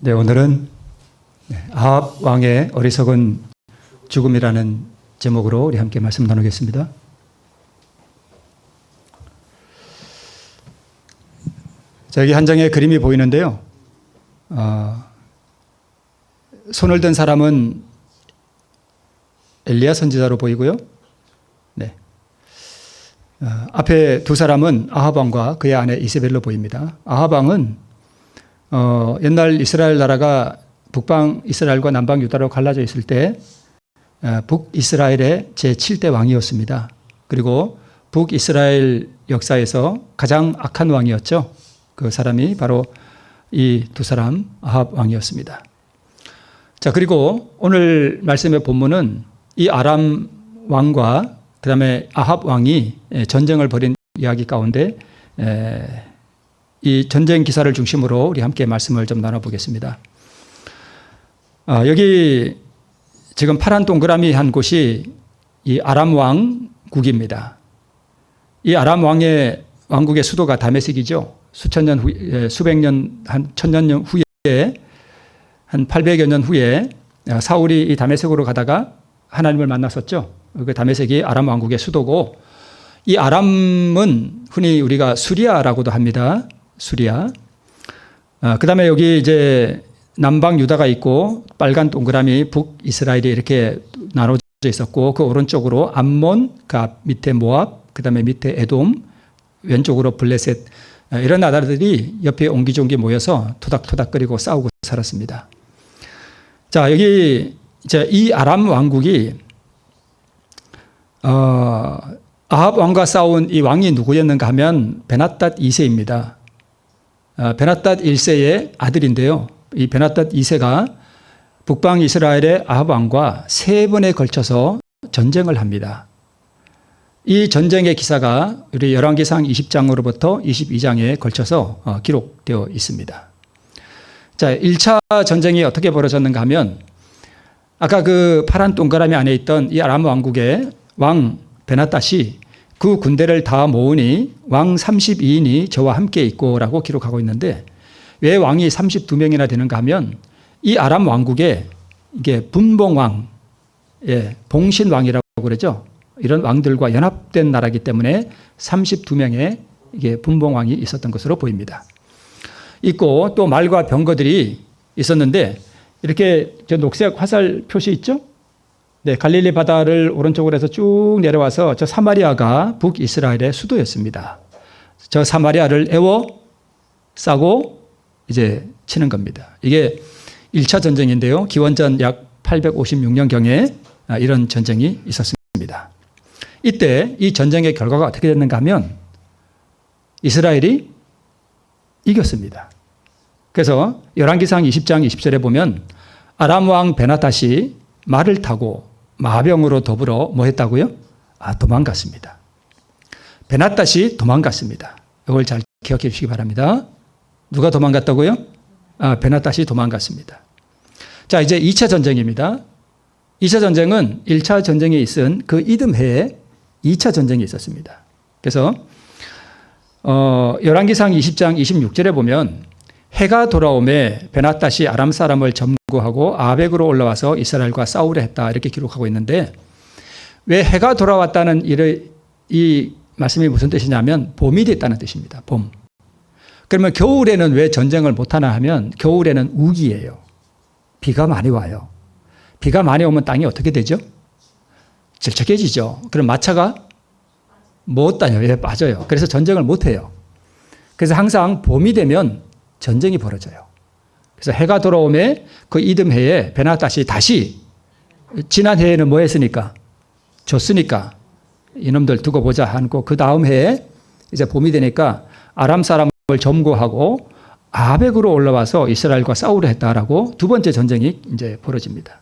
네, 오늘은 아합 왕의 어리석은 죽음이라는 제목으로 우리 함께 말씀 나누겠습니다. 자, 여기 한 장의 그림이 보이는데요. 손을 든 사람은 엘리야 선지자로 보이고요. 네. 앞에 두 사람은 아합 왕과 그의 아내 이세벨로 보입니다. 아합 왕은 옛날 이스라엘 나라가 북방 이스라엘과 남방 유다로 갈라져 있을 때 북이스라엘의 제7대 왕이었습니다. 그리고 북이스라엘 역사에서 가장 악한 왕이었죠. 그 사람이 바로 이 두 사람 아합 왕이었습니다. 자, 그리고 오늘 말씀의 본문은 이 아람 왕과 그 다음에 아합 왕이 전쟁을 벌인 이야기 가운데 이 전쟁 기사를 중심으로 우리 함께 말씀을 좀 나눠보겠습니다. 여기 지금 파란 동그라미 한 곳이 이 아람 왕국입니다. 이 아람 왕의 왕국의 수도가 다메섹이죠. 수백 년, 한 1000년 후에, 한 800여 년 후에 사울이 이 다메섹으로 가다가 하나님을 만났었죠. 그 다메섹이 아람 왕국의 수도고, 이 아람은 흔히 우리가 수리아라고도 합니다. 수리아. 그 다음에 여기 이제 남방 유다가 있고 빨간 동그라미 북이스라엘이 이렇게 나눠져 있었고, 그 오른쪽으로 암몬, 그 밑에 모압, 그 다음에 밑에 에돔, 왼쪽으로 블레셋, 이런 나라들이 옆에 옹기종기 모여서 토닥토닥거리고 싸우고 살았습니다. 자, 여기 이제 이 아람 왕국이 아합 왕과 싸운 이 왕이 누구였는가 하면 베나닷 2세입니다. 베나닷 1세의 아들인데요. 이 베나닷 2세가 북방 이스라엘의 아합 왕과 3번에 걸쳐서 전쟁을 합니다. 이 전쟁의 기사가 우리 열왕기상 20장으로부터 22장에 걸쳐서 기록되어 있습니다. 자, 1차 전쟁이 어떻게 벌어졌는가 하면 아까 그 파란 동그라미 안에 있던 이 아람 왕국의 왕 베나닷이 그 군대를 다 모으니 왕 32인이 저와 함께 있고라고 기록하고 있는데, 왜 왕이 32명이나 되는가 하면 이 아람 왕국에 이게 분봉왕, 봉신왕이라고 그러죠. 이런 왕들과 연합된 나라이기 때문에 32명의 이게 분봉왕이 있었던 것으로 보입니다. 있고 또 말과 병거들이 있었는데, 이렇게 저 녹색 화살 표시 있죠? 네, 갈릴리 바다를 오른쪽으로 해서 쭉 내려와서 저 사마리아가 북이스라엘의 수도였습니다. 저 사마리아를 에워싸고 이제 치는 겁니다. 이게 1차 전쟁인데요. 기원전 약 856년경에 이런 전쟁이 있었습니다. 이때 이 전쟁의 결과가 어떻게 됐는가 하면 이스라엘이 이겼습니다. 그래서 열왕기상 20장 20절에 보면 아람 왕 베나닷이 말을 타고 마병으로 더불어 뭐 했다고요? 도망갔습니다. 베나닷이 도망갔습니다. 이걸 잘 기억해 주시기 바랍니다. 누가 도망갔다고요? 베나닷이 도망갔습니다. 자, 이제 2차 전쟁입니다. 2차 전쟁은 1차 전쟁에 있은 그 이듬해에 2차 전쟁이 있었습니다. 그래서 열왕기상 20장 26절에 보면 해가 돌아오매 베나닷이 아람 사람을 점거하고 아벡으로 올라와서 이스라엘과 싸우려 했다, 이렇게 기록하고 있는데, 왜 해가 돌아왔다는 이 말씀이 무슨 뜻이냐면 봄이 됐다는 뜻입니다. 봄. 그러면 겨울에는 왜 전쟁을 못하나 하면 겨울에는 우기예요. 비가 많이 와요. 비가 많이 오면 땅이 어떻게 되죠? 질척해지죠. 그럼 마차가 못 다녀요. 빠져요. 그래서 전쟁을 못해요. 그래서 항상 봄이 되면 전쟁이 벌어져요. 그래서 해가 돌아오매 그 이듬해에 베나닷이 다시, 지난 해에는 뭐 했으니까? 졌으니까 이놈들 두고 보자 하고, 그 다음 해에 이제 봄이 되니까 아람 사람을 점거하고 아벡으로 올라와서 이스라엘과 싸우려 했다라고 두 번째 전쟁이 이제 벌어집니다.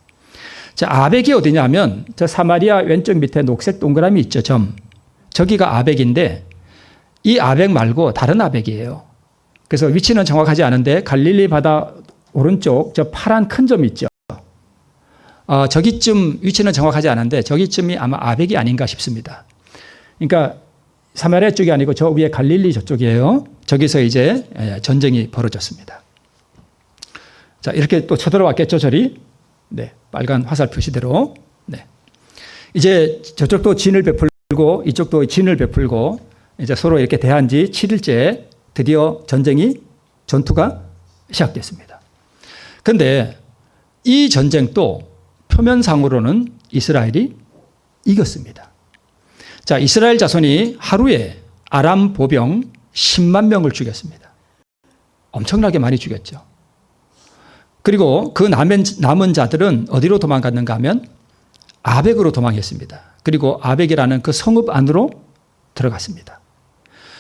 자, 아벡이 어디냐 하면 저 사마리아 왼쪽 밑에 녹색 동그라미 있죠, 점. 저기가 아벡인데 이 아벡 말고 다른 아벡이에요. 그래서 위치는 정확하지 않은데 갈릴리 바다 오른쪽 저 파란 큰 점 있죠. 저기쯤 위치는 정확하지 않은데 저기쯤이 아마 아벡이 아닌가 싶습니다. 그러니까 사마리아 쪽이 아니고 저 위에 갈릴리 저쪽이에요. 저기서 이제 전쟁이 벌어졌습니다. 자, 이렇게 또 쳐들어왔겠죠, 절이. 네, 빨간 화살 표시대로. 네. 이제 저쪽도 진을 베풀고 이쪽도 진을 베풀고 이제 서로 이렇게 대한 지 7일째 드디어 전투가 시작됐습니다. 그런데 이 전쟁도 표면상으로는 이스라엘이 이겼습니다. 자, 이스라엘 자손이 하루에 아람 보병 10만 명을 죽였습니다. 엄청나게 많이 죽였죠. 그리고 그 남은 자들은 어디로 도망갔는가 하면 아벡으로 도망했습니다. 그리고 아벡이라는 그 성읍 안으로 들어갔습니다.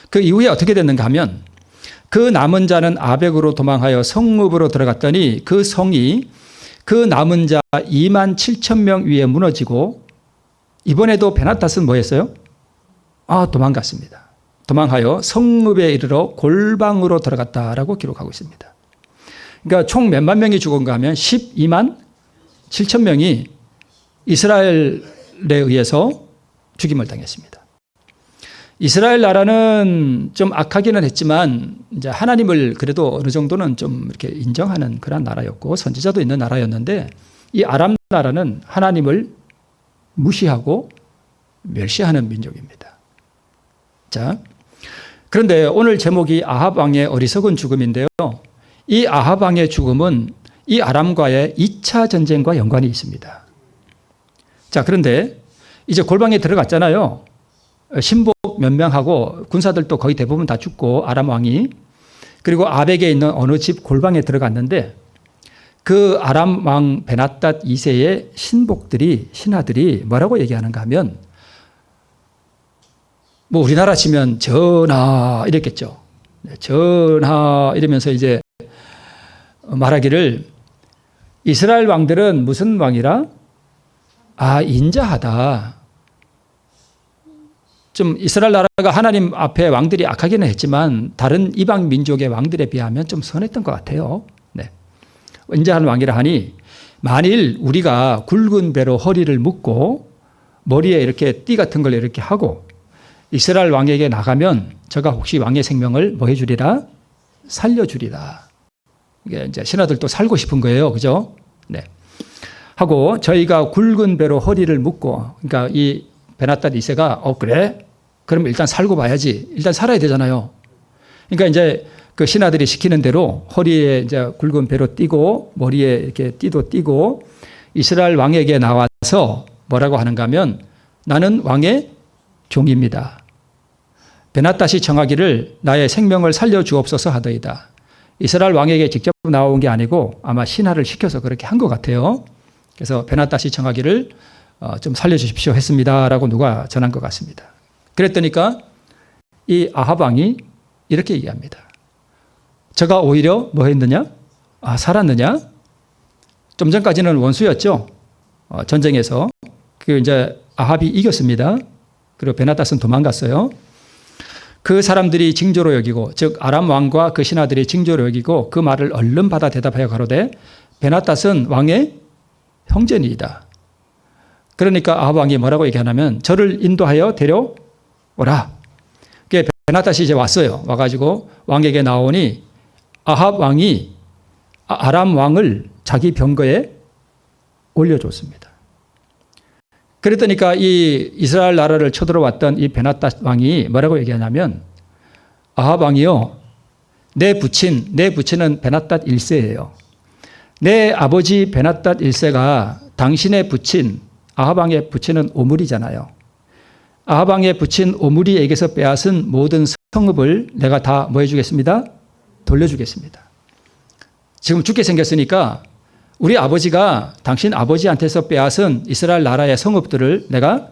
그 이후에 어떻게 됐는가 하면 그 남은 자는 아벡으로 도망하여 성읍으로 들어갔더니 그 성이 그 남은 자 2만 7천 명 위에 무너지고 이번에도 베나닷은 뭐 했어요? 도망갔습니다. 도망하여 성읍에 이르러 골방으로 들어갔다라고 기록하고 있습니다. 그러니까 총 몇만 명이 죽은가 하면 12만 7천 명이 이스라엘에 의해서 죽임을 당했습니다. 이스라엘 나라는 좀 악하기는 했지만 이제 하나님을 그래도 어느 정도는 좀 이렇게 인정하는 그런 나라였고 선지자도 있는 나라였는데 이 아람 나라는 하나님을 무시하고 멸시하는 민족입니다. 자, 그런데 오늘 제목이 아합 왕의 어리석은 죽음인데요. 이 아합 왕의 죽음은 이 아람과의 2차 전쟁과 연관이 있습니다. 자, 그런데 이제 골방에 들어갔잖아요. 신복 몇 명하고 군사들도 거의 대부분 다 죽고 아람 왕이 그리고 아벡에 있는 어느 집 골방에 들어갔는데 그 아람 왕 베나닷 2세의 신하들이 뭐라고 얘기하는가 하면 뭐 우리나라 치면 전하 이랬겠죠. 전하 이러면서 이제 말하기를 이스라엘 왕들은 무슨 왕이라? 인자하다. 좀 이스라엘 나라가 하나님 앞에 왕들이 악하기는 했지만 다른 이방 민족의 왕들에 비하면 좀 선했던 것 같아요. 네. 인자한 왕이라 하니 만일 우리가 굵은 배로 허리를 묶고 머리에 이렇게 띠 같은 걸 이렇게 하고 이스라엘 왕에게 나가면 저가 혹시 왕의 생명을 뭐 해주리라? 살려주리라. 이게 이제 신하들도 살고 싶은 거예요. 그죠? 네. 하고 저희가 굵은 배로 허리를 묶고 그러니까 이 베나닷 2세가 그래? 그럼 일단 살고 봐야지. 일단 살아야 되잖아요. 그러니까 이제 그 신하들이 시키는 대로 허리에 이제 굵은 배로 띠고 머리에 이렇게 띠도 띠고 이스라엘 왕에게 나와서 뭐라고 하는가 하면 나는 왕의 종입니다. 베나닷이 청하기를 나의 생명을 살려주옵소서 하더이다. 이스라엘 왕에게 직접 나온 게 아니고 아마 신하를 시켜서 그렇게 한 것 같아요. 그래서 베나닷이 청하기를 좀 살려주십시오 했습니다라고 누가 전한 것 같습니다. 그랬더니까 이 아합 왕이 이렇게 얘기합니다. 저가 오히려 뭐 했느냐? 살았느냐? 좀 전까지는 원수였죠. 전쟁에서. 그 이제 아합이 이겼습니다. 그리고 베나닷은 도망갔어요. 그 사람들이 징조로 여기고 즉 아람 왕과 그 신하들이 징조로 여기고 그 말을 얼른 받아 대답하여 가로되 베나닷은 왕의 형제니이다. 그러니까 아합 왕이 뭐라고 얘기하냐면 저를 인도하여 데려오라. 베나닷이 이제 왔어요. 와가지고 왕에게 나오니 아합 왕이 아람 왕을 자기 병거에 올려줬습니다. 그랬더니까 이 이스라엘 나라를 쳐들어왔던 이 베나닷 왕이 뭐라고 얘기하냐면 아합 왕이요. 내 부친은 베나닷 1세예요. 내 아버지 베나닷 1세가 당신의 부친 아합 왕의 부친은 오므리잖아요. 아합 왕의 부친 오므리에게서 빼앗은 모든 성읍을 내가 다 뭐 해주겠습니다? 돌려주겠습니다. 지금 죽게 생겼으니까 우리 아버지가 당신 아버지한테서 빼앗은 이스라엘 나라의 성읍들을 내가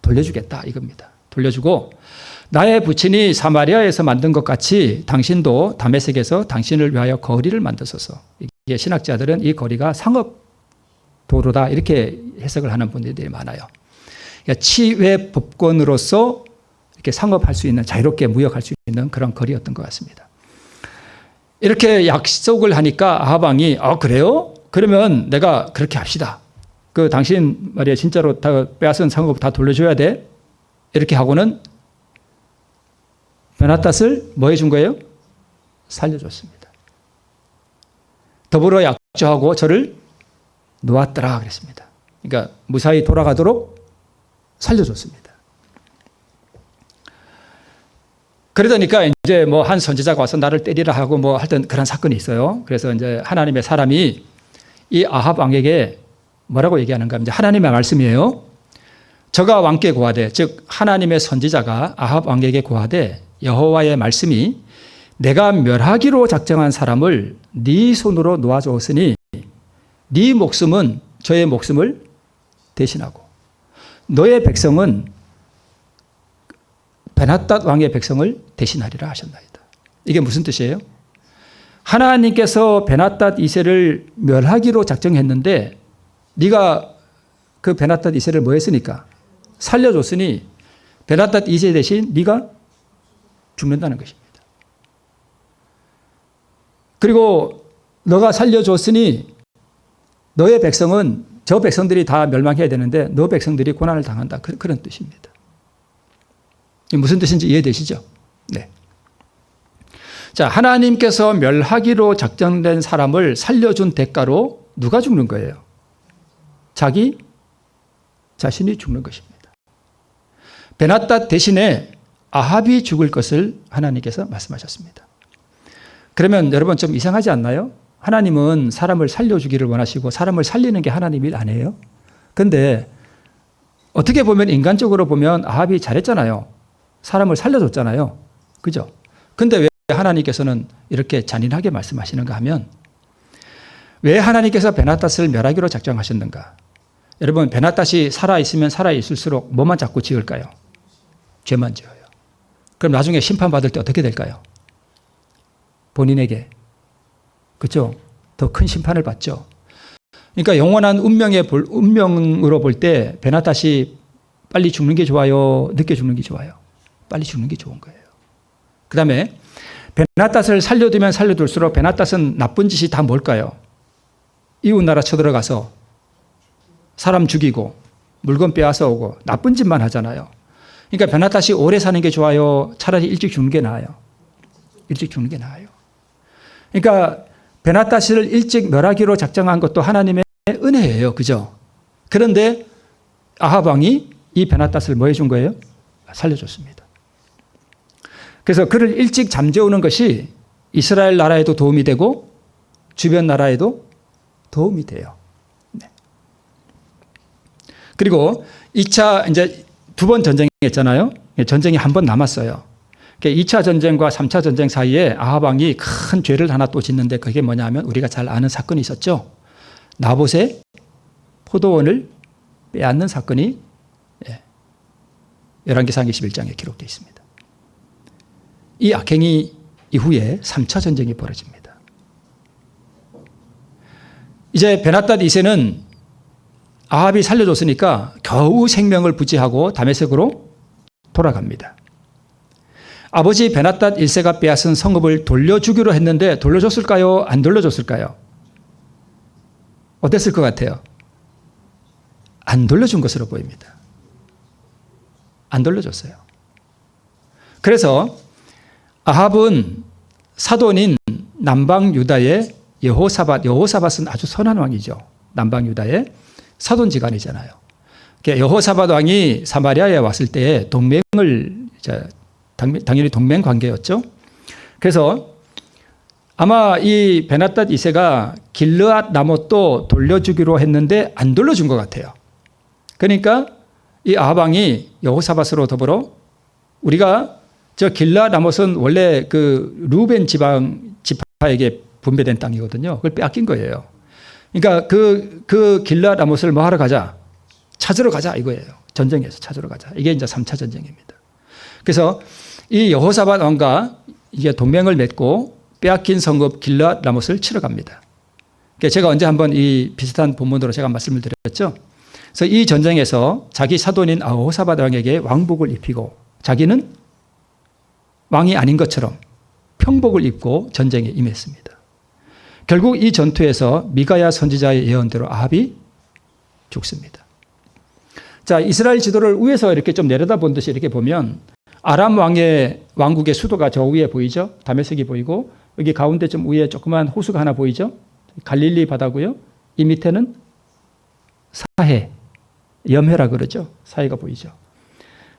돌려주겠다 이겁니다. 돌려주고 나의 부친이 사마리아에서 만든 것 같이 당신도 다메섹에서 당신을 위하여 거리를 만드소서. 이게 신학자들은 이 거리가 상업 도로다 이렇게 해석을 하는 분들이 많아요. 그러니까 치외 법권으로서 이렇게 상업할 수 있는 자유롭게 무역할 수 있는 그런 거리였던 것 같습니다. 이렇게 약속을 하니까 아합 왕이 그래요? 그러면 내가 그렇게 합시다. 그 당신 말이야 진짜로 다 빼앗은 상업 다 돌려줘야 돼. 이렇게 하고는 베나닷을 뭐 해준 거예요? 살려줬습니다. 더불어 약조하고 저를 놓았더라 그랬습니다. 그러니까 무사히 돌아가도록 살려줬습니다. 그러다니까 이제 뭐 한 선지자가 와서 나를 때리라 하고 뭐 하여튼 그런 사건이 있어요. 그래서 이제 하나님의 사람이 이 아합 왕에게 뭐라고 얘기하는가? 이제 하나님의 말씀이에요. 저가 왕께 고하되, 즉 하나님의 선지자가 아합 왕에게 고하되 여호와의 말씀이 내가 멸하기로 작정한 사람을 네 손으로 놓아주었으니 네 목숨은 저의 목숨을 대신하고 너의 백성은 베나닷 왕의 백성을 대신하리라 하셨나이다. 이게 무슨 뜻이에요? 하나님께서 베나닷 2세를 멸하기로 작정했는데 네가 그 베나닷 2세를 뭐 했으니까? 살려줬으니 베나닷 2세 대신 네가 죽는다는 것입니다. 그리고 너가 살려줬으니 너의 백성은 저 백성들이 다 멸망해야 되는데 너 백성들이 고난을 당한다. 그런 뜻입니다. 무슨 뜻인지 이해되시죠? 네. 자, 하나님께서 멸하기로 작정된 사람을 살려준 대가로 누가 죽는 거예요? 자기 자신이 죽는 것입니다. 베나닷 대신에 아합이 죽을 것을 하나님께서 말씀하셨습니다. 그러면 여러분 좀 이상하지 않나요? 하나님은 사람을 살려주기를 원하시고 사람을 살리는 게 하나님 일 아니에요? 근데 어떻게 보면 인간적으로 보면 아합이 잘했잖아요. 사람을 살려줬잖아요. 그죠? 근데 왜 하나님께서는 이렇게 잔인하게 말씀하시는가 하면 왜 하나님께서 베나닷을 멸하기로 작정하셨는가? 여러분 베나닷이 살아있으면 살아있을수록 뭐만 자꾸 지을까요? 죄만 지어요. 그럼 나중에 심판받을 때 어떻게 될까요? 본인에게 그렇죠? 더 큰 심판을 받죠. 그러니까 영원한 운명으로 볼 때 베나닷이 빨리 죽는 게 좋아요? 늦게 죽는 게 좋아요? 빨리 죽는 게 좋은 거예요. 그 다음에 베나닷을 살려두면 살려둘수록 베나닷은 나쁜 짓이 다 뭘까요? 이웃나라 쳐들어가서 사람 죽이고 물건 빼앗아 오고 나쁜 짓만 하잖아요. 그러니까 베나닷이 오래 사는 게 좋아요? 차라리 일찍 죽는 게 나아요? 일찍 죽는 게 나아요. 그러니까 베나닷을 일찍 멸하기로 작정한 것도 하나님의 은혜예요. 그죠? 그런데 아합 왕이 이 베나닷을 뭐 해준 거예요? 살려줬습니다. 그래서 그를 일찍 잠재우는 것이 이스라엘 나라에도 도움이 되고 주변 나라에도 도움이 돼요. 네. 그리고 2차 이제 2번 전쟁이 했잖아요. 전쟁이 한 번 남았어요. 2차 전쟁과 3차 전쟁 사이에 아합 왕이 큰 죄를 하나 또 짓는데 그게 뭐냐 하면 우리가 잘 아는 사건이 있었죠. 나봇의 포도원을 빼앗는 사건이 열왕기상 21장에 기록되어 있습니다. 이 악행이 이후에 3차 전쟁이 벌어집니다. 이제 베나닷 2세는 아합이 살려줬으니까 겨우 생명을 부지하고 다메섹으로 돌아갑니다. 아버지 베나닷 1세가 빼앗은 성읍을 돌려주기로 했는데 돌려줬을까요? 안 돌려줬을까요? 어땠을 것 같아요? 안 돌려준 것으로 보입니다. 안 돌려줬어요. 그래서 아합은 사돈인 남방 유다의 여호사밧은 아주 선한 왕이죠. 남방 유다의 사돈지간이잖아요. 여호사밧 왕이 사마리아에 왔을 때 동맹을 당연히 동맹 관계였죠. 그래서 아마 이 베나닷 2세가 길르앗 나못도 돌려주기로 했는데 안 돌려준 것 같아요. 그러니까 이 아합 왕이 여호사밧으로 더불어 우리가 저 길르앗 나못은 원래 그 루벤 지파에게 분배된 땅이거든요. 그걸 빼앗긴 거예요. 그러니까 그 길르앗 나못을 뭐 하러 가자? 찾으러 가자 이거예요. 전쟁에서 찾으러 가자. 이게 이제 3차 전쟁입니다. 그래서 이 여호사밧 왕과 이게 동맹을 맺고 빼앗긴 성읍 길르앗 라못을 치러 갑니다. 제가 언제 한번 이 비슷한 본문으로 제가 말씀을 드렸죠. 그래서 이 전쟁에서 자기 사돈인 여호사밧 왕에게 왕복을 입히고 자기는 왕이 아닌 것처럼 평복을 입고 전쟁에 임했습니다. 결국 이 전투에서 미가야 선지자의 예언대로 아합이 죽습니다. 자, 이스라엘 지도를 위에서 이렇게 좀 내려다본 듯이 이렇게 보면 아람 왕의 왕국의 수도가 저 위에 보이죠? 다메섹이 보이고 여기 가운데 좀 위에 조그만 호수가 하나 보이죠? 갈릴리 바다고요. 이 밑에는 사해, 염해라 그러죠. 사해가 보이죠.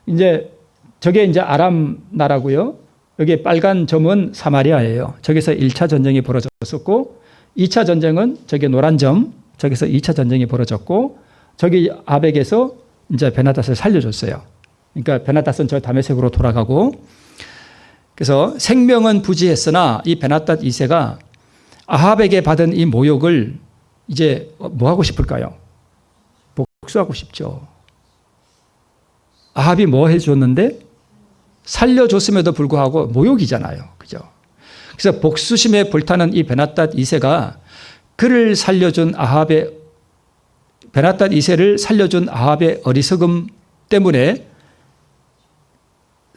이제 저게 이제 아람 나라고요. 여기 빨간 점은 사마리아예요. 저기서 1차 전쟁이 벌어졌었고 2차 전쟁은 저기 노란 점, 저기서 2차 전쟁이 벌어졌고 저기 아벡에서 이제 베나닷을 살려줬어요. 그러니까 베나닷은 저 다메섹으로 돌아가고 그래서 생명은 부지했으나 이 베나닷 2세가 아합에게 받은 이 모욕을 이제 뭐 하고 싶을까요? 복수하고 싶죠. 아합이 뭐 해줬는데 살려줬음에도 불구하고 모욕이잖아요. 그죠? 그래서 복수심에 불타는 이 베나닷 2세가 그를 살려준 베나닷 2세를 살려준 아합의 어리석음 때문에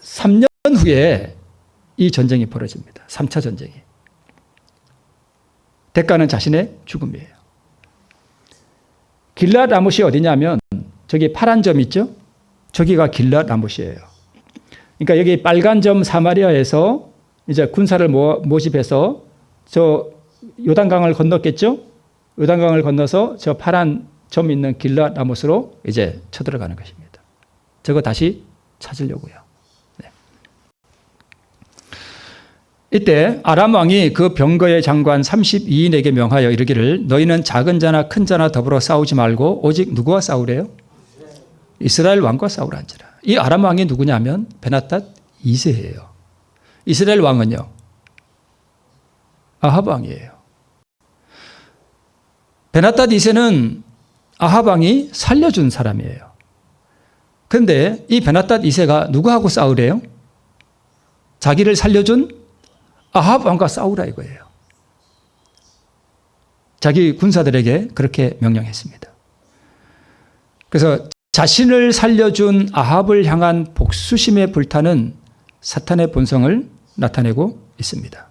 3년 후에 이 전쟁이 벌어집니다. 3차 전쟁이. 대가는 자신의 죽음이에요. 길랏 라못이 어디냐면 저기 파란 점 있죠? 저기가 길랏 라못이에요. 그러니까 여기 빨간 점 사마리아에서 이제 군사를 모집해서 저 요단강을 건넜겠죠? 요단강을 건너서 저 파란 점 있는 길랏 라못으로 이제 쳐들어가는 것입니다. 저거 다시 찾으려고요. 네. 이때 아람 왕이 그 병거의 장관 32인에게 명하여 이르기를 너희는 작은 자나 큰 자나 더불어 싸우지 말고 오직 누구와 싸우래요? 이스라엘 왕과 싸우란지라. 이 아람 왕이 누구냐면 베나닷 2세예요. 이스라엘 왕은요. 아합 왕이에요. 베나닷 2세는 아합 왕이 살려준 사람이에요. 그런데 이 베나닷 2세가 누구하고 싸우래요? 자기를 살려준 아합 왕과 싸우라 이거예요. 자기 군사들에게 그렇게 명령했습니다. 그래서 자신을 살려준 아합을 향한 복수심에 불타는 사탄의 본성을 나타내고 있습니다.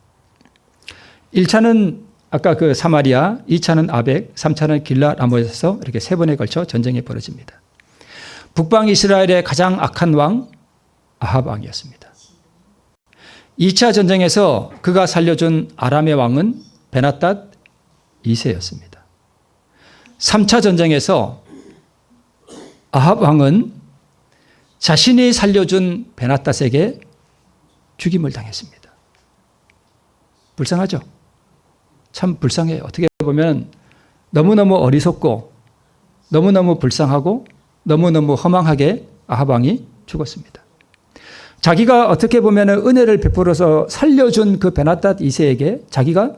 1차는 아까 그 사마리아, 2차는 아벡, 3차는 길랏 라못에서 이렇게 3번에 걸쳐 전쟁이 벌어집니다. 북방 이스라엘의 가장 악한 왕 아합 왕이었습니다. 2차 전쟁에서 그가 살려준 아람의 왕은 베나닷 2세였습니다. 3차 전쟁에서 아합 왕은 자신이 살려준 베나닷에게 죽임을 당했습니다. 불쌍하죠? 참 불쌍해요. 어떻게 보면 너무너무 어리석고 너무너무 불쌍하고 너무너무 허망하게 아합 왕이 죽었습니다. 자기가 어떻게 보면 은혜를 베풀어서 살려준 그 베나닷 2세에게 자기가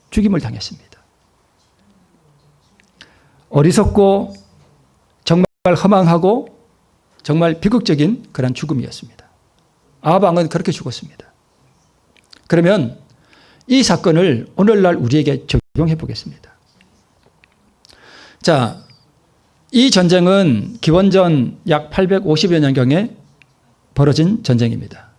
죽임을 당했습니다. 어리석고 정말 허망하고 정말 비극적인 그런 죽음이었습니다. 아합 왕은 그렇게 죽었습니다. 그러면 이 사건을 오늘날 우리에게 적용해 보겠습니다. 자, 이 전쟁은 기원전 약 850여 년경에 벌어진 전쟁입니다.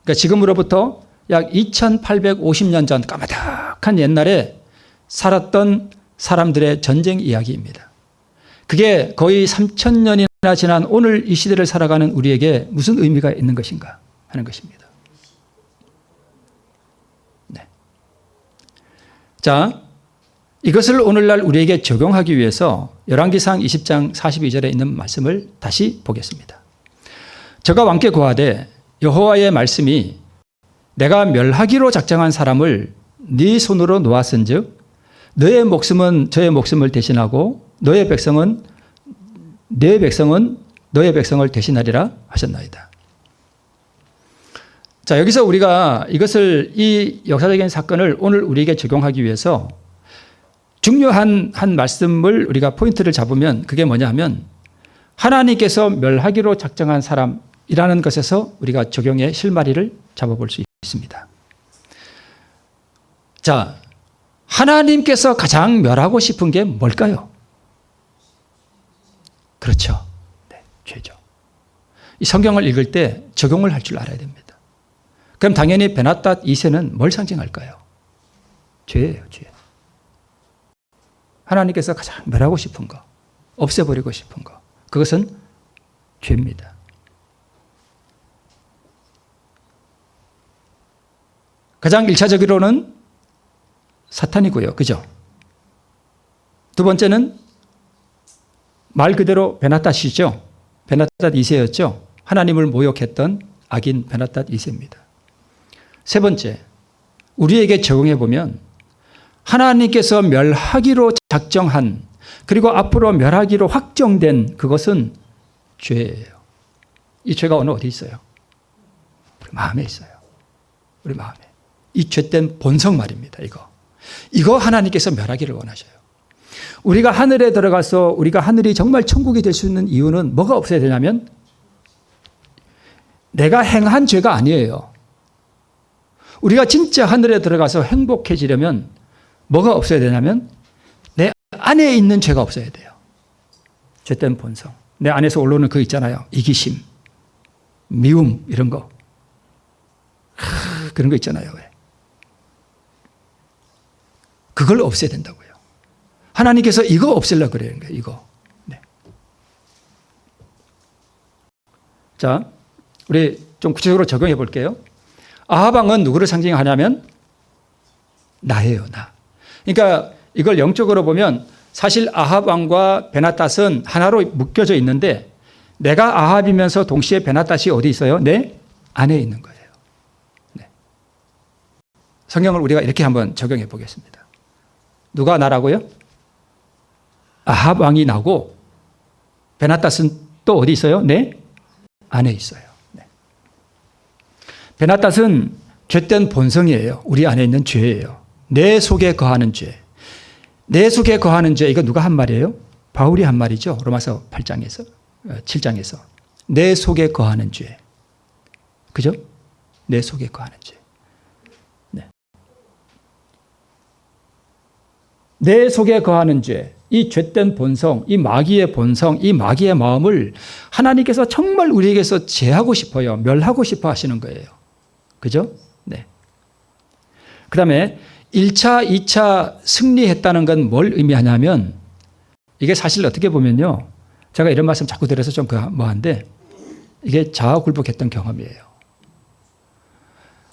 그러니까 지금으로부터 약 2850년 전 까마득한 옛날에 살았던 사람들의 전쟁 이야기입니다. 그게 거의 3000년이나 지난 오늘 이 시대를 살아가는 우리에게 무슨 의미가 있는 것인가 하는 것입니다. 네. 자, 이것을 오늘날 우리에게 적용하기 위해서 열왕기상 20장 42절에 있는 말씀을 다시 보겠습니다. 저가 왕께 고하되 여호와의 말씀이 내가 멸하기로 작정한 사람을 네 손으로 놓았은즉 너의 목숨은 저의 목숨을 대신하고 너의 백성은 너의 백성을 대신하리라 하셨나이다. 자, 여기서 우리가 이것을 이 역사적인 사건을 오늘 우리에게 적용하기 위해서 중요한 한 말씀을 우리가 포인트를 잡으면 그게 뭐냐 하면 하나님께서 멸하기로 작정한 사람이라는 것에서 우리가 적용의 실마리를 잡아볼 수 있습니다. 자, 하나님께서 가장 멸하고 싶은 게 뭘까요? 그렇죠. 네, 죄죠. 이 성경을 읽을 때 적용을 할 줄 알아야 됩니다. 그럼 당연히 베나닷 2세는 뭘 상징할까요? 죄예요, 죄. 하나님께서 가장 멸하고 싶은 거, 없애버리고 싶은 거, 그것은 죄입니다. 가장 1차적으로는 사탄이고요. 그죠? 두 번째는 말 그대로 베나닷이죠. 베나닷 2세였죠. 하나님을 모욕했던 악인 베나닷 2세입니다. 세 번째, 우리에게 적용해 보면 하나님께서 멸하기로 작정한 그리고 앞으로 멸하기로 확정된 그것은 죄예요. 이 죄가 어디 있어요? 우리 마음에 있어요. 우리 마음에. 이 죄된 본성 말입니다. 이거 하나님께서 멸하기를 원하셔요. 우리가 하늘에 들어가서 우리가 하늘이 정말 천국이 될 수 있는 이유는 뭐가 없어야 되냐면 내가 행한 죄가 아니에요. 우리가 진짜 하늘에 들어가서 행복해지려면 뭐가 없어야 되냐면 내 안에 있는 죄가 없어야 돼요. 죄된 본성. 내 안에서 올라오는 그 있잖아요. 이기심, 미움 이런 거. 그런 거 있잖아요. 왜? 그걸 없애야 된다고요. 하나님께서 이거 없애려고 그래요. 이거. 네. 자, 우리 좀 구체적으로 적용해 볼게요. 아합 왕은 누구를 상징하냐면 나예요. 나. 그러니까 이걸 영적으로 보면 사실 아합 왕과 베나닷은 하나로 묶여져 있는데 내가 아합이면서 동시에 베나닷이 어디 있어요? 내 안에 있는 거예요. 네. 성경을 우리가 이렇게 한번 적용해 보겠습니다. 누가 나라고요? 아합 왕이 나고 베나닷은 또 어디 있어요? 내 안에 있어요. 네. 베나닷은 죄된 본성이에요. 우리 안에 있는 죄예요. 내 속에 거하는 죄. 내 속에 거하는 죄, 이거 누가 한 말이에요? 바울이 한 말이죠. 로마서 8장에서, 7장에서. 내 속에 거하는 죄. 그죠? 내 속에 거하는 죄. 네. 내 속에 거하는 죄. 이 죄된 본성, 이 마귀의 본성, 이 마귀의 마음을 하나님께서 정말 우리에게서 제하고 싶어요. 멸하고 싶어 하시는 거예요. 그죠? 네. 그 다음에 1차, 2차 승리했다는 건 뭘 의미하냐면 이게 사실 어떻게 보면요. 제가 이런 말씀 자꾸 드려서 좀 뭐한데 이게 자아굴복했던 경험이에요.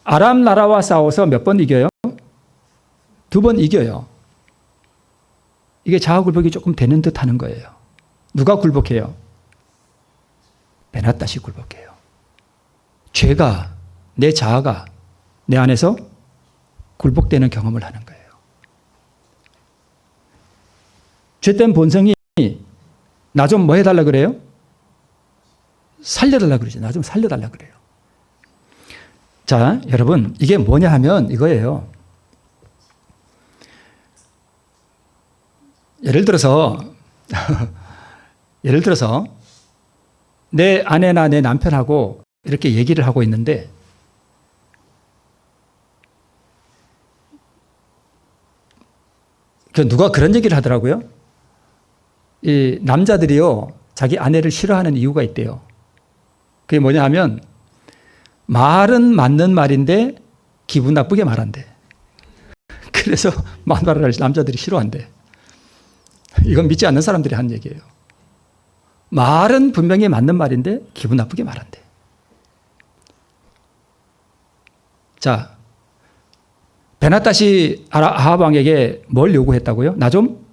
아람 나라와 싸워서 몇 번 이겨요? 2번 이겨요. 이게 자아굴복이 조금 되는 듯 하는 거예요. 누가 굴복해요? 베나닷이 굴복해요. 죄가, 내 자아가 내 안에서 굴복되는 경험을 하는 거예요. 죄된 본성이 나 좀 뭐 해달라 그래요? 살려달라 그러죠. 나 좀 살려달라 그래요. 자, 여러분, 이게 뭐냐 하면 이거예요. 예를 들어서 내 아내나 내 남편하고 이렇게 얘기를 하고 있는데 누가 그런 얘기를 하더라고요. 이 남자들이요, 자기 아내를 싫어하는 이유가 있대요. 그게 뭐냐 하면 말은 맞는 말인데 기분 나쁘게 말한대. 그래서 말을 남자들이 싫어한대. 이건 믿지 않는 사람들이 한 얘기예요. 말은 분명히 맞는 말인데 기분 나쁘게 말한대. 자, 베나닷이 아합 왕에게 뭘 요구했다고요? 나 좀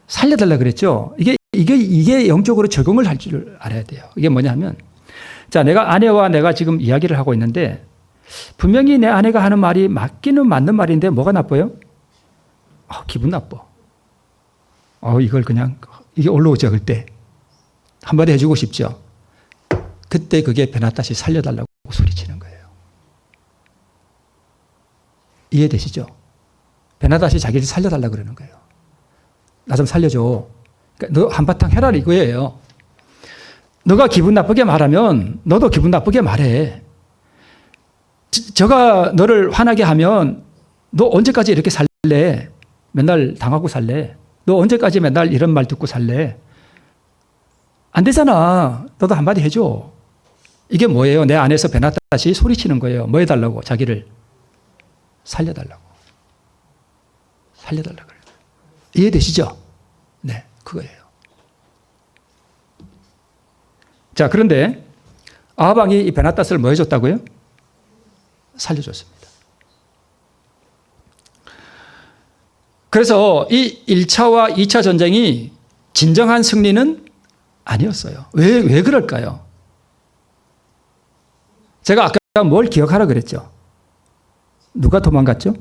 살려달라 그랬죠. 이게 영적으로 적용을 할 줄 알아야 돼요. 이게 뭐냐면, 자, 내가 아내와 내가 지금 이야기를 하고 있는데 분명히 내 아내가 하는 말이 맞기는 맞는 말인데 뭐가 나빠요? 기분 나빠. 이걸 그냥 이게 올라오죠. 그때 한마디 해주고 싶죠. 그때 그게 베나닷이 살려달라고 소리치는 거예요. 이해되시죠? 베나닷이 자기를 살려달라고 그러는 거예요. 나 좀 살려줘. 그러니까 너 한바탕 해라 이거예요. 너가 기분 나쁘게 말하면 너도 기분 나쁘게 말해. 저가 너를 화나게 하면 너 언제까지 이렇게 살래? 맨날 당하고 살래? 너 언제까지 맨날 이런 말 듣고 살래? 안 되잖아. 너도 한마디 해줘. 이게 뭐예요? 내 안에서 베나닷이 소리치는 거예요. 뭐 해달라고? 자기를 살려달라고. 살려달라고. 이해되시죠? 네, 그거예요. 자, 그런데 아합 왕이 이 베나닷을 뭐 해줬다고요? 살려줬습니다. 그래서 이 1차와 2차 전쟁이 진정한 승리는 아니었어요. 왜 그럴까요? 제가 아까 뭘 기억하라 그랬죠? 누가 도망갔죠?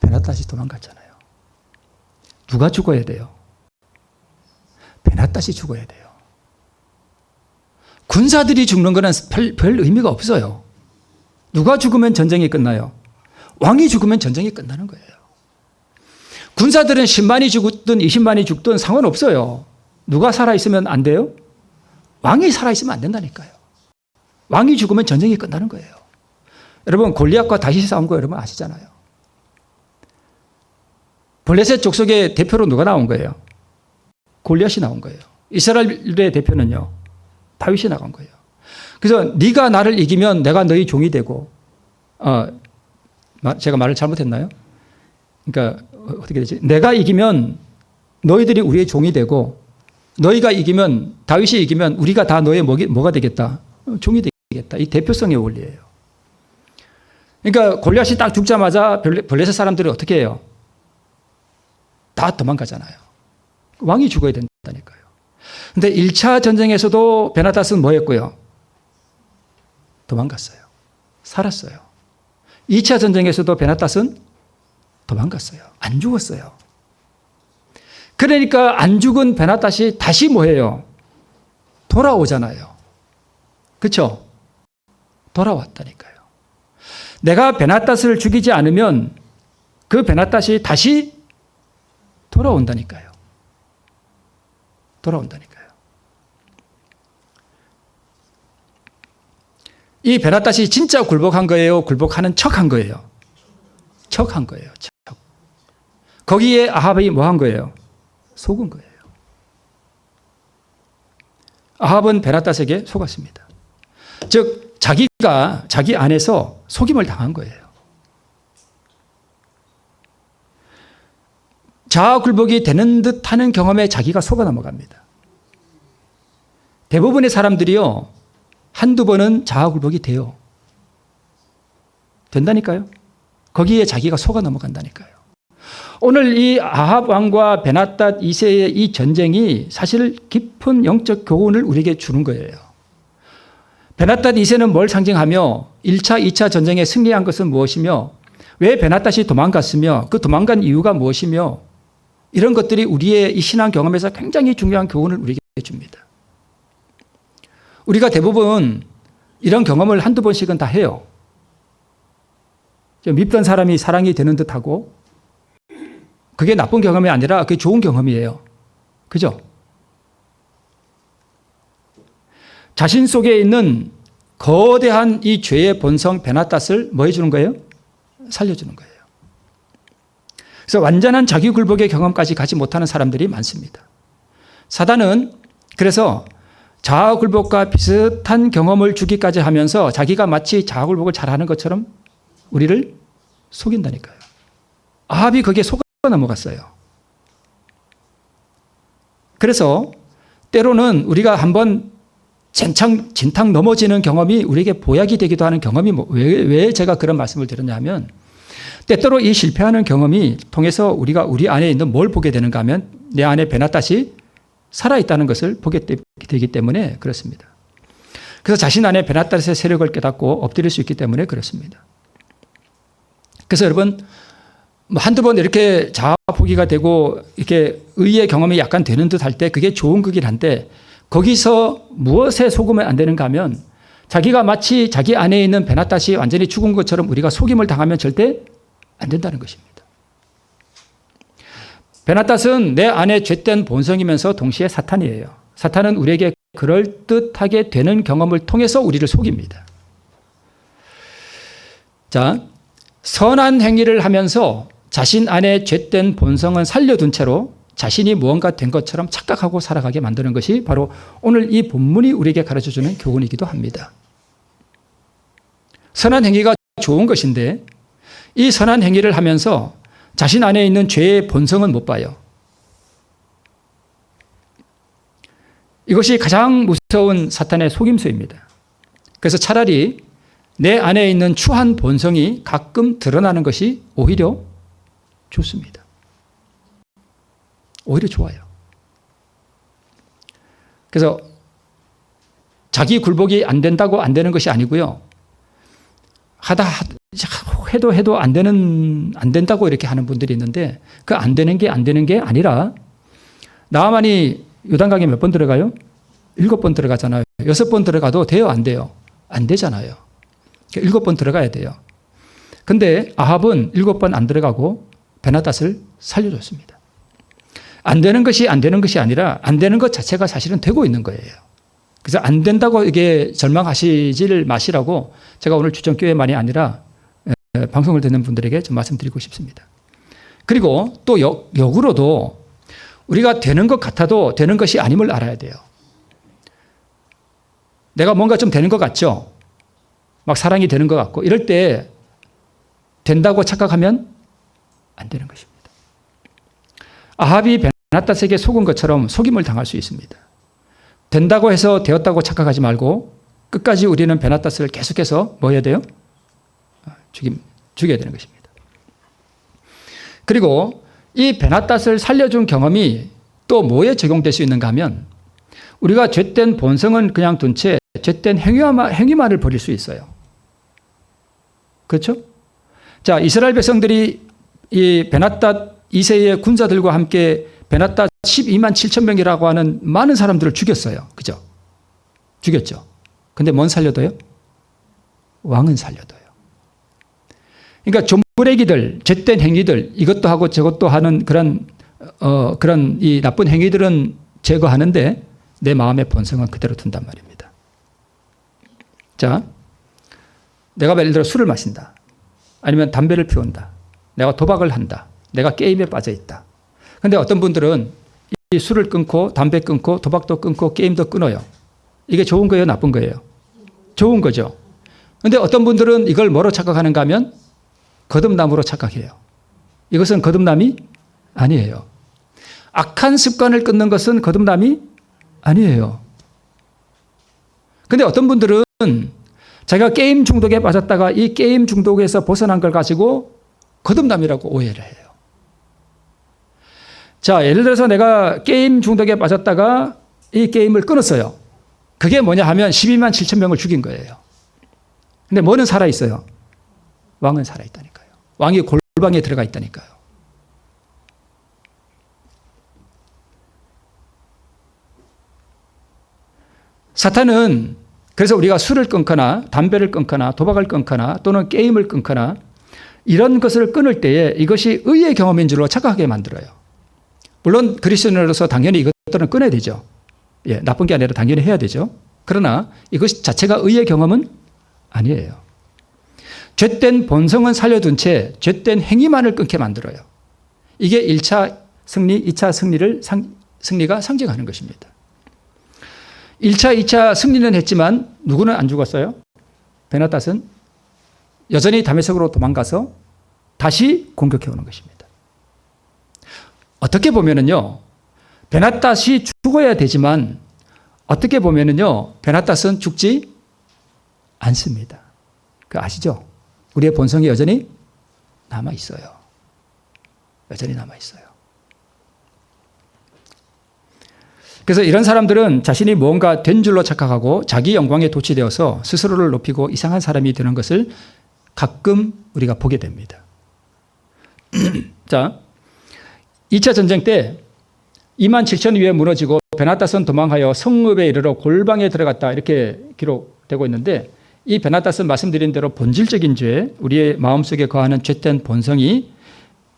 베나닷이 도망갔잖아요. 누가 죽어야 돼요? 베나닷이 죽어야 돼요. 군사들이 죽는 거는 별 의미가 없어요. 누가 죽으면 전쟁이 끝나요? 왕이 죽으면 전쟁이 끝나는 거예요. 군사들은 10만이 죽든 20만이 죽든 상관없어요. 누가 살아있으면 안 돼요? 왕이 살아있으면 안 된다니까요. 왕이 죽으면 전쟁이 끝나는 거예요. 여러분, 골리앗과 다윗이 싸운 거 여러분 아시잖아요. 블레셋 족속의 대표로 누가 나온 거예요? 골리앗이 나온 거예요. 이스라엘의 대표는요, 다윗이 나간 거예요. 그래서 네가 나를 이기면 내가 너희 종이 되고, 제가 말을 잘못했나요? 그러니까 어떻게 되지? 내가 이기면 너희들이 우리의 종이 되고, 너희가 이기면, 다윗이 이기면 우리가 다 너의 뭐가 되겠다? 종이 되겠다. 이 대표성의 원리예요. 그러니까 골리앗이 딱 죽자마자 블레셋 사람들이 어떻게 해요? 다 도망가잖아요. 왕이 죽어야 된다니까요. 근데 1차 전쟁에서도 베나닷은 뭐 했고요? 도망갔어요. 살았어요. 2차 전쟁에서도 베나닷은 도망갔어요. 안 죽었어요. 그러니까 안 죽은 베나닷이 다시 뭐 해요? 돌아오잖아요. 그렇죠? 돌아왔다니까요. 내가 베나닷을 죽이지 않으면 그 베나닷이 다시 돌아온다니까요. 돌아온다니까요. 이 베나닷이 진짜 굴복한 거예요? 굴복하는 척한 거예요? 척한 거예요. 척. 거기에 아합이 뭐 한 거예요? 속은 거예요. 아합은 베나닷에게 속았습니다. 즉 자기가 자기 안에서 속임을 당한 거예요. 자아굴복이 되는 듯하는 경험에 자기가 속아 넘어갑니다. 대부분의 사람들이요, 한두 번은 자아굴복이 돼요. 된다니까요. 거기에 자기가 속아 넘어간다니까요. 오늘 이 아합 왕과 베나닷 2세의 이 전쟁이 사실 깊은 영적 교훈을 우리에게 주는 거예요. 베나닷 2세는 뭘 상징하며 1차, 2차 전쟁에 승리한 것은 무엇이며 왜 베나닷이 도망갔으며 그 도망간 이유가 무엇이며 이런 것들이 우리의 이 신앙 경험에서 굉장히 중요한 교훈을 우리에게 줍니다. 우리가 대부분 이런 경험을 한두 번씩은 다 해요. 밉던 사람이 사랑이 되는 듯하고 그게 나쁜 경험이 아니라 그게 좋은 경험이에요. 그죠? 자신 속에 있는 거대한 이 죄의 본성 베나닷을 뭐 해주는 거예요? 살려주는 거예요. 그래서 완전한 자기 굴복의 경험까지 가지 못하는 사람들이 많습니다. 사단은 그래서 자아 굴복과 비슷한 경험을 주기까지 하면서 자기가 마치 자아 굴복을 잘하는 것처럼 우리를 속인다니까요. 아합이 거기에 속아 넘어갔어요. 그래서 때로는 우리가 한번 진탕 넘어지는 경험이 우리에게 보약이 되기도 하는 경험이 왜 제가 그런 말씀을 드렸냐면 때때로 이 실패하는 경험이 통해서 우리가 우리 안에 있는 뭘 보게 되는가 하면 내 안에 베나닷이 살아있다는 것을 보게 되기 때문에 그렇습니다. 그래서 자신 안에 베나닷의 세력을 깨닫고 엎드릴 수 있기 때문에 그렇습니다. 그래서 여러분 한두 번 이렇게 자아포기가 되고 이렇게 의의 경험이 약간 되는 듯 할 때 그게 좋은 거긴 한데 거기서 무엇에 속으면 안 되는가 하면 자기가 마치 자기 안에 있는 베나닷이 완전히 죽은 것처럼 우리가 속임을 당하면 절대 안 된다는 것입니다. 베나닷은 내 안에 죄된 본성이면서 동시에 사탄이에요. 사탄은 우리에게 그럴듯하게 되는 경험을 통해서 우리를 속입니다. 자, 선한 행위를 하면서 자신 안에 죄된 본성은 살려둔 채로 자신이 무언가 된 것처럼 착각하고 살아가게 만드는 것이 바로 오늘 이 본문이 우리에게 가르쳐주는 교훈이기도 합니다. 선한 행위가 좋은 것인데 이 선한 행위를 하면서 자신 안에 있는 죄의 본성은 못 봐요. 이것이 가장 무서운 사탄의 속임수입니다. 그래서 차라리 내 안에 있는 추한 본성이 가끔 드러나는 것이 오히려 좋습니다. 오히려 좋아요. 그래서 자기 굴복이 안 된다고 안 되는 것이 아니고요. 해도 안 된다고 이렇게 하는 분들이 있는데 그 안 되는 게 아니라 나아만이 요단강에 몇 번 들어가요? 7번 들어가잖아요. 6번 들어가도 돼요? 안 돼요? 안 되잖아요. 7번 들어가야 돼요. 근데 아합은 7번 안 들어가고 베나닷을 살려줬습니다. 안 되는 것이 아니라 안 되는 것 자체가 사실은 되고 있는 거예요. 그래서 안 된다고 이게 절망하시질 마시라고 제가 오늘 주정교회만이 아니라 방송을 듣는 분들에게 좀 말씀드리고 싶습니다. 그리고 또 역으로도 우리가 되는 것 같아도 되는 것이 아님을 알아야 돼요. 내가 뭔가 좀 되는 것 같죠? 막 사랑이 되는 것 같고 이럴 때 된다고 착각하면 안 되는 것입니다. 아합이 베나닷에게 속은 것처럼 속임을 당할 수 있습니다. 된다고 해서 되었다고 착각하지 말고 끝까지 우리는 베나닷을 계속해서 뭐 해야 돼요? 죽여야 되는 것입니다. 그리고 이 베나닷을 살려준 경험이 또 뭐에 적용될 수 있는가 하면 우리가 죄된 본성은 그냥 둔 채 죄된 행위만을 벌일 수 있어요. 그렇죠? 자, 이스라엘 백성들이 이 베나닷 2세의 군사들과 함께 베나닷 12만 7천 명이라고 하는 많은 사람들을 죽였어요. 그죠? 죽였죠. 근데 뭔 살려둬요? 왕은 살려둬요. 그러니까 좀부레기들, 죄된 행위들, 이것도 하고 저것도 하는 그런 이 나쁜 행위들은 제거하는데 내 마음의 본성은 그대로 둔단 말입니다. 자, 내가 예를 들어 술을 마신다. 아니면 담배를 피운다. 내가 도박을 한다. 내가 게임에 빠져 있다. 근데 어떤 분들은 이 술을 끊고 담배 끊고 도박도 끊고 게임도 끊어요. 이게 좋은 거예요? 나쁜 거예요? 좋은 거죠. 근데 어떤 분들은 이걸 뭐로 착각하는가 하면 거듭남으로 착각해요. 이것은 거듭남이 아니에요. 악한 습관을 끊는 것은 거듭남이 아니에요. 근데 어떤 분들은 자기가 게임 중독에 빠졌다가 이 게임 중독에서 벗어난 걸 가지고 거듭남이라고 오해를 해요. 자, 예를 들어서 내가 게임 중독에 빠졌다가 이 게임을 끊었어요. 그게 뭐냐 하면 12만 7천 명을 죽인 거예요. 근데 뭐는 살아있어요? 왕은 살아있다니까요. 왕이 골방에 들어가 있다니까요. 사탄은 그래서 우리가 술을 끊거나 담배를 끊거나 도박을 끊거나 또는 게임을 끊거나 이런 것을 끊을 때에 이것이 의의 경험인 줄로 착각하게 만들어요. 물론 그리스도인으로서 당연히 이것들은 끊어야 되죠. 예, 나쁜 게 아니라 당연히 해야 되죠. 그러나 이것 자체가 의의 경험은 아니에요. 죄된 본성은 살려둔 채 죄된 행위만을 끊게 만들어요. 이게 1차 승리, 2차 승리가 상징하는 것입니다. 1차, 2차 승리는 했지만 누구는 안 죽었어요? 베나닷은 여전히 다메섹으로 도망가서 다시 공격해 오는 것입니다. 어떻게 보면은요, 베나닷이 죽어야 되지만 어떻게 보면은요, 베나닷은 죽지 않습니다. 그 아시죠? 우리의 본성이 여전히 남아 있어요. 여전히 남아 있어요. 그래서 이런 사람들은 자신이 뭔가 된 줄로 착각하고 자기 영광에 도취되어서 스스로를 높이고 이상한 사람이 되는 것을 가끔 우리가 보게 됩니다. 자, 2차 전쟁 때 2만 7천 위에 무너지고 베나닷은 도망하여 성읍에 이르러 골방에 들어갔다 이렇게 기록되고 있는데 이 베나닷은 말씀드린 대로 본질적인 죄, 우리의 마음속에 거하는 죄된 본성이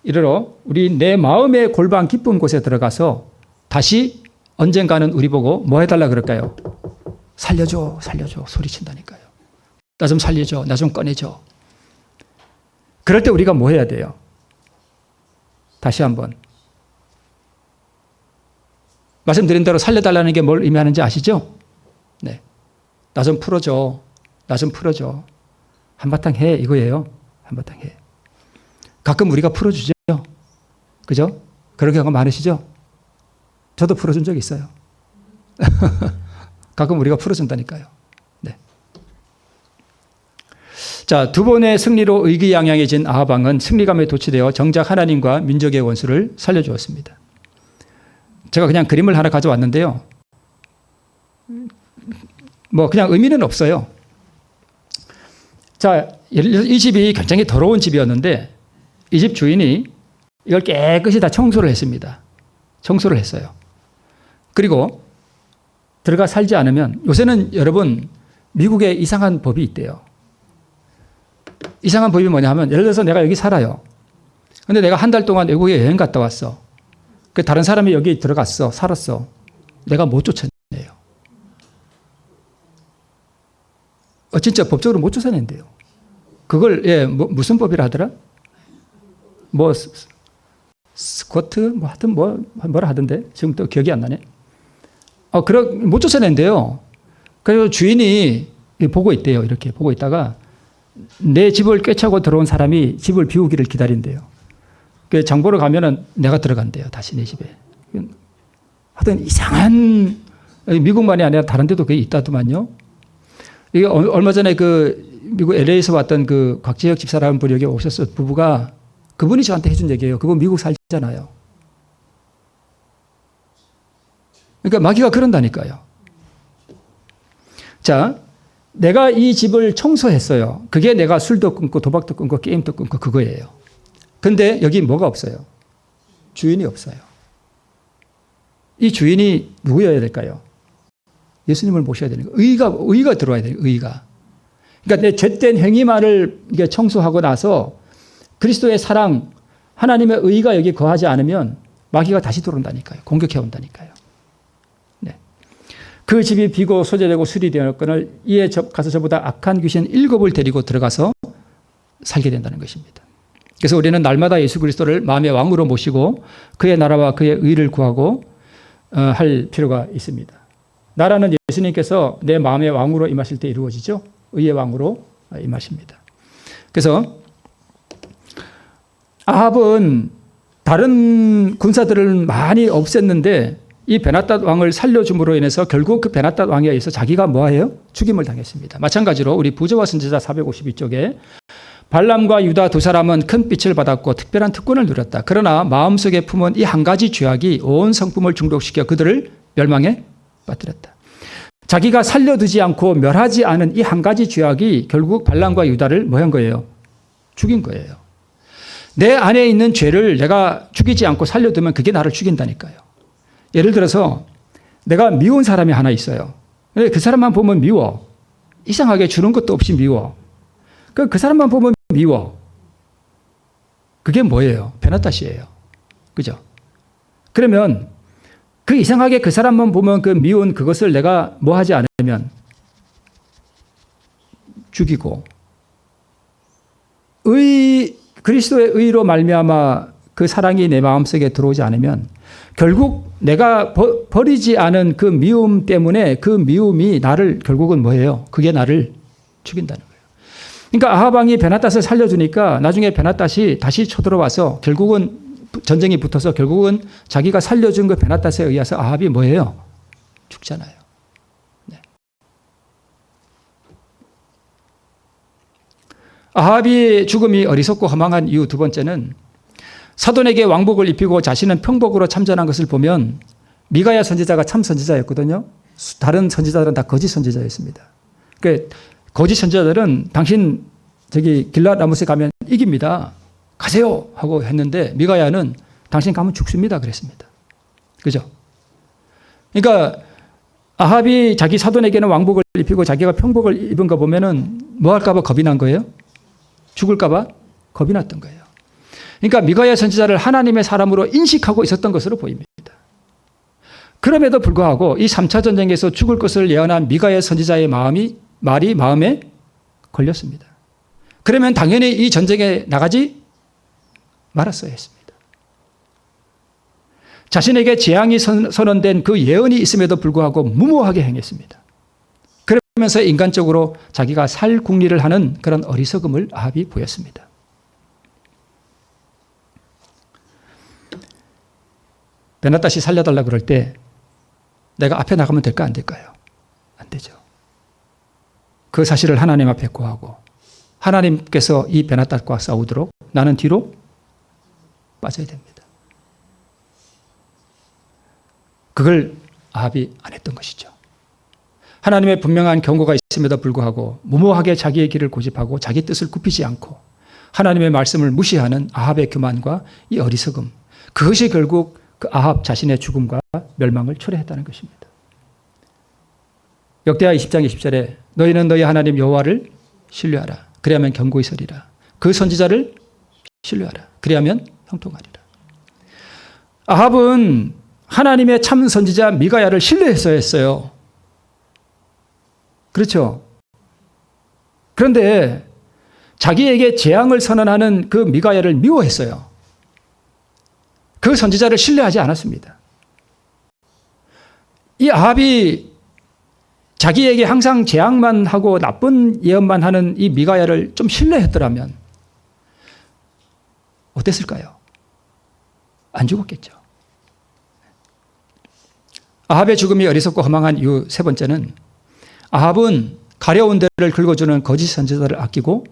이르러 우리 내 마음의 골방 깊은 곳에 들어가서 다시 언젠가는 우리 보고 뭐 해달라 그럴까요? 살려줘, 살려줘 소리친다니까요. 나 좀 살려줘, 나 좀 꺼내줘. 그럴 때 우리가 뭐 해야 돼요? 다시 한번 말씀드린 대로 살려달라는 게 뭘 의미하는지 아시죠? 네, 나 좀 풀어줘, 나 좀 풀어줘. 한바탕 해 이거예요. 한바탕 해. 가끔 우리가 풀어주죠. 그죠? 그런 경우가 많으시죠? 저도 풀어준 적이 있어요. 가끔 우리가 풀어준다니까요. 네. 자, 두 번의 승리로 의기양양해진 아합 왕은 승리감에 도취되어 정작 하나님과 민족의 원수를 살려주었습니다. 제가 그냥 그림을 하나 가져왔는데요. 뭐 그냥 의미는 없어요. 자, 이 집이 굉장히 더러운 집이었는데 이 집 주인이 이걸 깨끗이 다 청소를 했습니다. 청소를 했어요. 그리고 들어가 살지 않으면, 요새는 여러분 미국에 이상한 법이 있대요. 이상한 법이 뭐냐 하면, 예를 들어서 내가 여기 살아요. 근데 내가 한 달 동안 외국에 여행 갔다 왔어. 그 다른 사람이 여기 들어갔어. 살았어. 내가 못 쫓아내요. 진짜 법적으로 못 쫓아낸대요. 그걸, 무슨 법이라 하더라? 뭐, 스쿼트? 뭐 하여튼 뭐라 하던데? 지금 또 기억이 안 나네. 못 쫓아낸대요. 그래서 주인이 보고 있대요. 이렇게 보고 있다가 내 집을 꿰차고 들어온 사람이 집을 비우기를 기다린대요. 그 장보러 가면은 내가 들어간대요. 다시 내 집에. 하여튼 이상한, 미국만이 아니라 다른 데도 그게 있다더만요. 이게 얼마 전에 그 미국 LA에서 왔던 그 곽재혁 집사라는 분이 여기 오셨어. 부부가, 그분이 저한테 해준 얘기예요. 그분 미국 살잖아요. 그러니까 마귀가 그런다니까요. 자, 내가 이 집을 청소했어요. 그게 내가 술도 끊고 도박도 끊고 게임도 끊고 그거예요. 근데 여기 뭐가 없어요? 주인이 없어요. 이 주인이 누구여야 될까요? 예수님을 모셔야 되는 거예요. 의가 들어와야 돼요. 의가. 그러니까 내 죄된 행위만을 청소하고 나서 그리스도의 사랑, 하나님의 의가 여기 거하지 않으면 마귀가 다시 들어온다니까요. 공격해 온다니까요. 네. 그 집이 비고 소재되고 수리되었거늘 이에 가서 저보다 악한 귀신 7을 데리고 들어가서 살게 된다는 것입니다. 그래서 우리는 날마다 예수 그리스도를 마음의 왕으로 모시고 그의 나라와 그의 의를 구하고 할 필요가 있습니다. 나라는 예수님께서 내 마음의 왕으로 임하실 때 이루어지죠. 의의 왕으로 임하십니다. 그래서 아합은 다른 군사들을 많이 없앴는데 이 베나닷 왕을 살려줌으로 인해서 결국 그 베나닷 왕에 의해서 자기가 뭐예요? 죽임을 당했습니다. 마찬가지로 우리 부조와 선지자 452쪽에 발람과 유다 두 사람은 큰 빛을 받았고 특별한 특권을 누렸다. 그러나 마음속에 품은 이 한 가지 죄악이 온 성품을 중독시켜 그들을 멸망에 빠뜨렸다. 자기가 살려두지 않고 멸하지 않은 이 한 가지 죄악이 결국 발람과 유다를 뭐 한 거예요? 죽인 거예요. 내 안에 있는 죄를 내가 죽이지 않고 살려두면 그게 나를 죽인다니까요. 예를 들어서 내가 미운 사람이 하나 있어요. 근데 그 사람만 보면 미워. 이상하게 주는 것도 없이 미워. 그 사람만 보면 미워. 그게 뭐예요? 베나닷이에요. 그죠? 그러면 그 이상하게 그 사람만 보면 그 미운 그것을 내가 뭐 하지 않으면 죽이고 그리스도의 의로 말미암아 그 사랑이 내 마음속에 들어오지 않으면 결국 내가 버리지 않은 그 미움 때문에 그 미움이 나를 결국은 뭐예요? 그게 나를 죽인다는 거예요. 그러니까 아합 왕이 베나닷을 살려주니까 나중에 베나닷이 다시 쳐들어와서 결국은 전쟁이 붙어서 결국은 자기가 살려준 그 베나닷에 의해서 아합이 뭐예요? 죽잖아요. 네. 아합이 죽음이 어리석고 허망한 이유 두 번째는 사돈에게 왕복을 입히고 자신은 평복으로 참전한 것을 보면 미가야 선지자가 참 선지자였거든요. 다른 선지자들은 다 거짓 선지자였습니다. 그러니까 거짓 선지자들은 당신 길앗 라못에 가면 이깁니다. 가세요 하고 했는데 미가야는 당신 가면 죽습니다 그랬습니다. 그죠? 그러니까 아합이 자기 사돈에게는 왕복을 입히고 자기가 평복을 입은 거 보면은 뭐 할까 봐 겁이 난 거예요? 죽을까 봐 겁이 났던 거예요. 그러니까 미가야 선지자를 하나님의 사람으로 인식하고 있었던 것으로 보입니다. 그럼에도 불구하고 이 3차 전쟁에서 죽을 것을 예언한 미가야 선지자의 말이 마음에 걸렸습니다. 그러면 당연히 이 전쟁에 나가지 말았어야 했습니다. 자신에게 재앙이 선언된 그 예언이 있음에도 불구하고 무모하게 행했습니다. 그러면서 인간적으로 자기가 살 궁리를 하는 그런 어리석음을 아합이 보였습니다. 베나닷이 살려달라 그럴 때 내가 앞에 나가면 될까 안 될까요? 안 되죠. 그 사실을 하나님 앞에 고하고 하나님께서 이 베나닷과 싸우도록 나는 뒤로 빠져야 됩니다. 그걸 아합이 안 했던 것이죠. 하나님의 분명한 경고가 있음에도 불구하고 무모하게 자기의 길을 고집하고 자기 뜻을 굽히지 않고 하나님의 말씀을 무시하는 아합의 교만과 이 어리석음, 그것이 결국 그 아합 자신의 죽음과 멸망을 초래했다는 것입니다. 역대하 20장 20절에 너희는 너희 하나님 여호와를 신뢰하라. 그리하면 견고히 서리라. 그 선지자를 신뢰하라. 그리하면 형통하리라. 아합은 하나님의 참 선지자 미가야를 신뢰했어야 했어요. 그렇죠? 그런데 자기에게 재앙을 선언하는 그 미가야를 미워했어요. 그 선지자를 신뢰하지 않았습니다. 이 아합이 자기에게 항상 재앙만 하고 나쁜 예언만 하는 이 미가야를 좀 신뢰했더라면 어땠을까요? 안 죽었겠죠. 아합의 죽음이 어리석고 허망한 이유 세 번째는 아합은 가려운 데를 긁어주는 거짓 선지자를 아끼고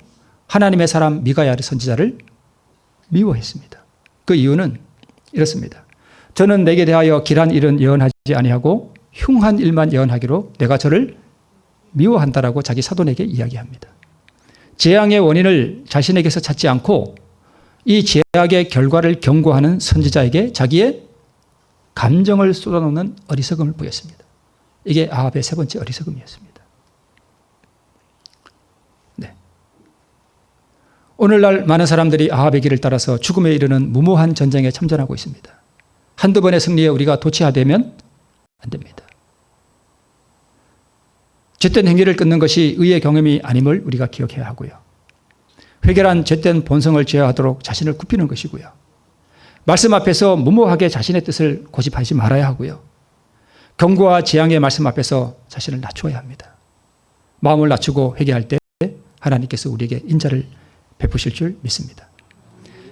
하나님의 사람 미가야 선지자를 미워했습니다. 그 이유는 이렇습니다. 저는 내게 대하여 길한 일은 예언하지 아니하고 흉한 일만 예언하기로 내가 저를 미워한다라고 자기 사돈에게 이야기합니다. 재앙의 원인을 자신에게서 찾지 않고 이 죄악의 결과를 경고하는 선지자에게 자기의 감정을 쏟아놓는 어리석음을 보였습니다. 이게 아합의 세 번째 어리석음이었습니다. 네. 오늘날 많은 사람들이 아합의 길을 따라서 죽음에 이르는 무모한 전쟁에 참전하고 있습니다. 한두 번의 승리에 우리가 도취하되면 안 됩니다. 죄된 행위를 끊는 것이 의의 경험이 아님을 우리가 기억해야 하고요. 회개란 죄된 본성을 제어하도록 자신을 굽히는 것이고요. 말씀 앞에서 무모하게 자신의 뜻을 고집하지 말아야 하고요. 경고와 재앙의 말씀 앞에서 자신을 낮추어야 합니다. 마음을 낮추고 회개할 때 하나님께서 우리에게 인자를 베푸실 줄 믿습니다.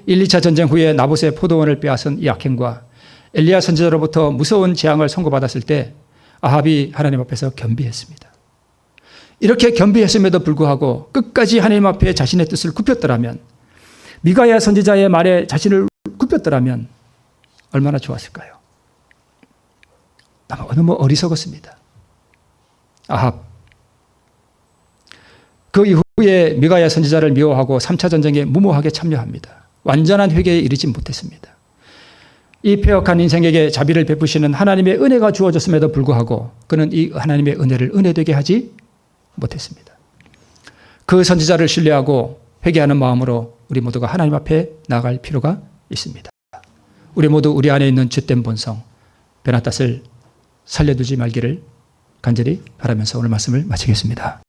1, 2차 전쟁 후에 나봇의 포도원을 빼앗은 이 악행과 엘리야 선지자로부터 무서운 재앙을 선고받았을 때 아합이 하나님 앞에서 겸비했습니다. 이렇게 겸비했음에도 불구하고 끝까지 하나님 앞에 자신의 뜻을 굽혔더라면, 미가야 선지자의 말에 자신을 굽혔더라면 얼마나 좋았을까요? 너무 어리석었습니다. 아합. 그 이후에 미가야 선지자를 미워하고 3차 전쟁에 무모하게 참여합니다. 완전한 회개에 이르지 못했습니다. 이 폐역한 인생에게 자비를 베푸시는 하나님의 은혜가 주어졌음에도 불구하고 그는 이 하나님의 은혜를 은혜되게 하지 못했습니다. 그 선지자를 신뢰하고 회개하는 마음으로 우리 모두가 하나님 앞에 나아갈 필요가 있습니다. 우리 모두 우리 안에 있는 죄된 본성 베나닷을 살려두지 말기를 간절히 바라면서 오늘 말씀을 마치겠습니다.